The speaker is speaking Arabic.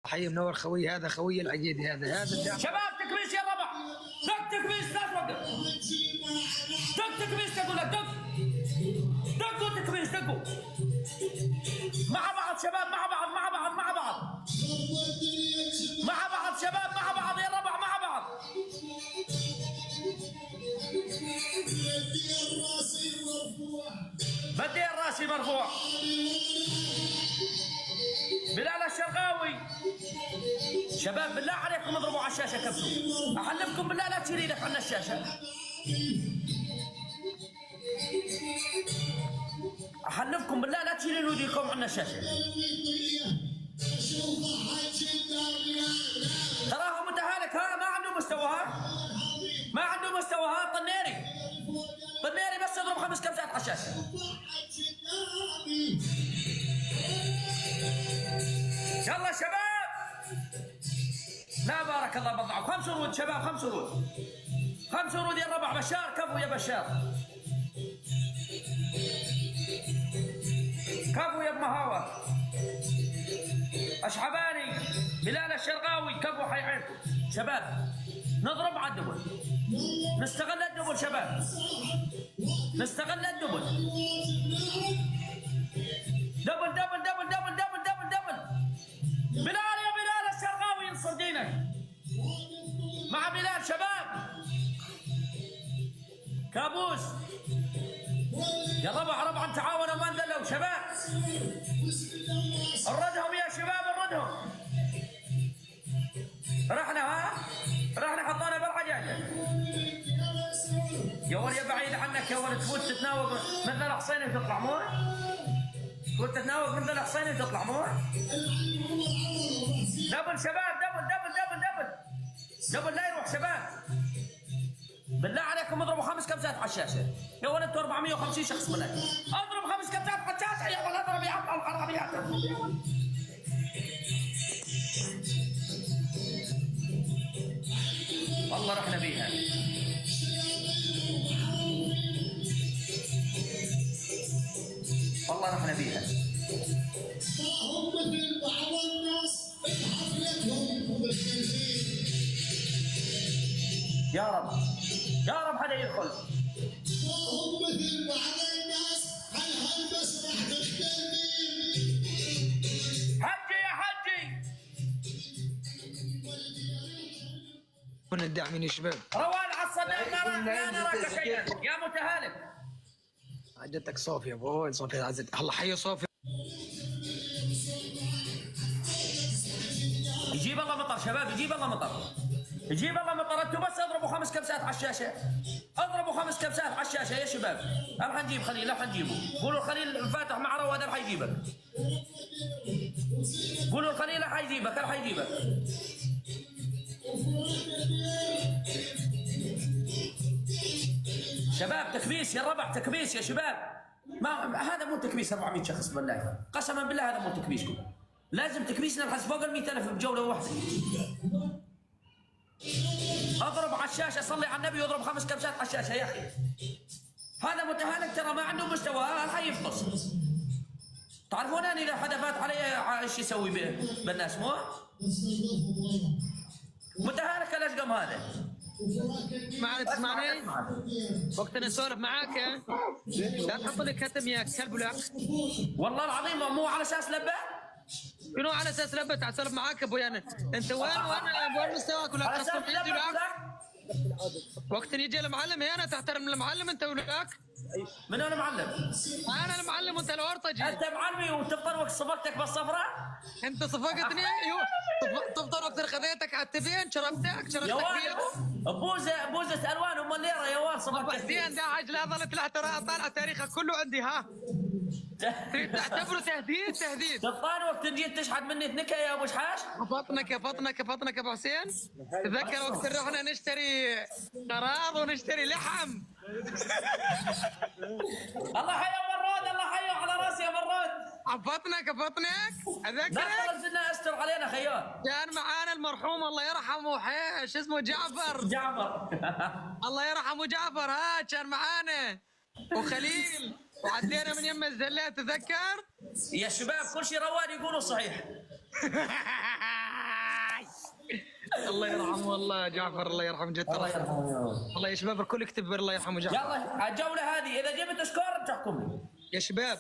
حي منور خوي، هذا خوي العقيدي، هذا شباب تكبيس يا ربع، دق تكبيس لا توقف، دق تكبيس اقول لك، دقوا تكبيس دقوا مع بعض شباب، مع بعض مع بعض مع بعض مع بعض شباب، مع بعض يا ربع مع بعض. بدي الراسي مرفوع. بلال الشرقاوي شباب بالله عليكم اضربوا على الشاشه كبسوا، احلفكم بالله لا تشيل ايدك عن الشاشه، احلفكم بالله لا تشيلوا ايديكم عن الشاشه. تراهم متهالك، ها ما عنده مستوى، ها ما عنده مستوى، ها طنيري بس يضرب 5 كبسات على الشاشه. يلا شباب، لا بارك الله بضعف. 5 ورود شباب، 5 ورود، 5 ورود يا ربع. بشار كفو يا بشار، كفو يا بمهاوة. اشحباني بلال الشرقاوي كفو حي عينكم شباب. نضرب على الدبل، نستغل الدبل شباب، نستغل الدبل. دبل دبل دبل دبل دبل دبل دبل. بلال يا بلال الشرقاوي ينصر دينك مع بلال شباب. كابوس يا ربع تعاونوا ما انذلوا شباب. اردهم يا شباب، اردهم. رحنا حطينا بالحجاجه يا ولد، يا بعيد عنك يا ولد. تفوت تتناوب مثل الحصيني وتطلع موت، تفوت تتناوب مثل الحصيني وتطلع موت. دبل شباب، دبل دبل دبل دبل دبل لا يروح شباب. بالله عليكم اضربوا 5 كبسات على الشاشه يا ولد. انتوا 450 شخص بالله، اضرب 5 كبسات على الشاشه يا ولد. اضرب يا عم الحراميات. والله رحنا بيها. والله رحنا بيها. هم مثل بعض الناس بحفلتهم يا رب يا رب هذا يدخل. هم مثل بعض الناس على هالمسرح مختلفين. حجي يا حجي. كنا الداعمين يا شباب. روان عصبنا لا نراك شيئا يا متهالك. عجبتك صوفيا ابوي، صوفيا عزت. الله حي صوفيا. يجيب الله مطر شباب، يجيب الله مطر، يجيب الله مطر. انتوا بس اضربوا 5 كبسات على الشاشه، اضربوا 5 كبسات على الشاشه يا شباب. راح نجيب خليل، راح نجيبه. قولوا خليل فاتح مع رواد راح يجيبك. قولوا خليل راح يجيبك، راح يجيبك. شباب تكبيس يا ربع، تكبيس يا شباب. ما هذا مو تكبيس 400 شخص بالله، قسما بالله هذا مو تكبيسكم. لازم تكبيسنا نحس فوق ال 100,000 بجوله واحده. اضرب على الشاشه، صلي على النبي واضرب 5 كبسات على الشاشه يا اخي. هذا متهالك ترى ما عنده مستوى، هذا يفطس. تعرفون انا اذا حدا فات علي ايش يسوي بالناس؟ مو متهالك الاشقم هذا. معنا تسمعني؟ وقت انا اسولف معاك لا تحط لي كتم يا كلب ولا. والله العظيم مو على اساس لبه. شنو على اساس لبه؟ تعال اسولف معاك ابوي انا. انت وين مستواك ولا على اساس لبه. وقت يجي المعلم هنا تحترم المعلم انت ولاك. من انا معلم؟ انا المعلم وانت الورطجي. انت معلمي وتفطر وقت صفقتك بالصفراء؟ انت صفقتني ايوه. تفطر وقت رخذيتك على التبين شربتك يا ولد بوزة الوان ام الليره يا ولد صفقتك. زين ده عجل هذا طلع ترى طالع تاريخك كله عندي ها. تعتبره تهديد. تفطر وقت جيت تشحد مني تنكه يا ابو شحاش. فطنك يا ابو حسين. تذكر وقت رحنا نشتري قراض ونشتري لحم. الله حي يا مراد، الله حي على راسي يا مراد. عفطنك اذكرك. لا نزلنا استر علينا خيار. كان معانا المرحوم الله يرحمه شو اسمه جعفر. الله يرحمه جعفر. ها كان معانا وخليل وعدينا من يم الزلات تذكر. يا شباب كل شيء رواد يقولوا صحيح. الله يرحمه والله جعفر، الله يرحمه جد الله ترى. يرحمه يا ولد. والله يا شباب الكل يكتب الله يرحمه جعفر. يلا الجوله هذه اذا جبت سكور تحكم لي. يا شباب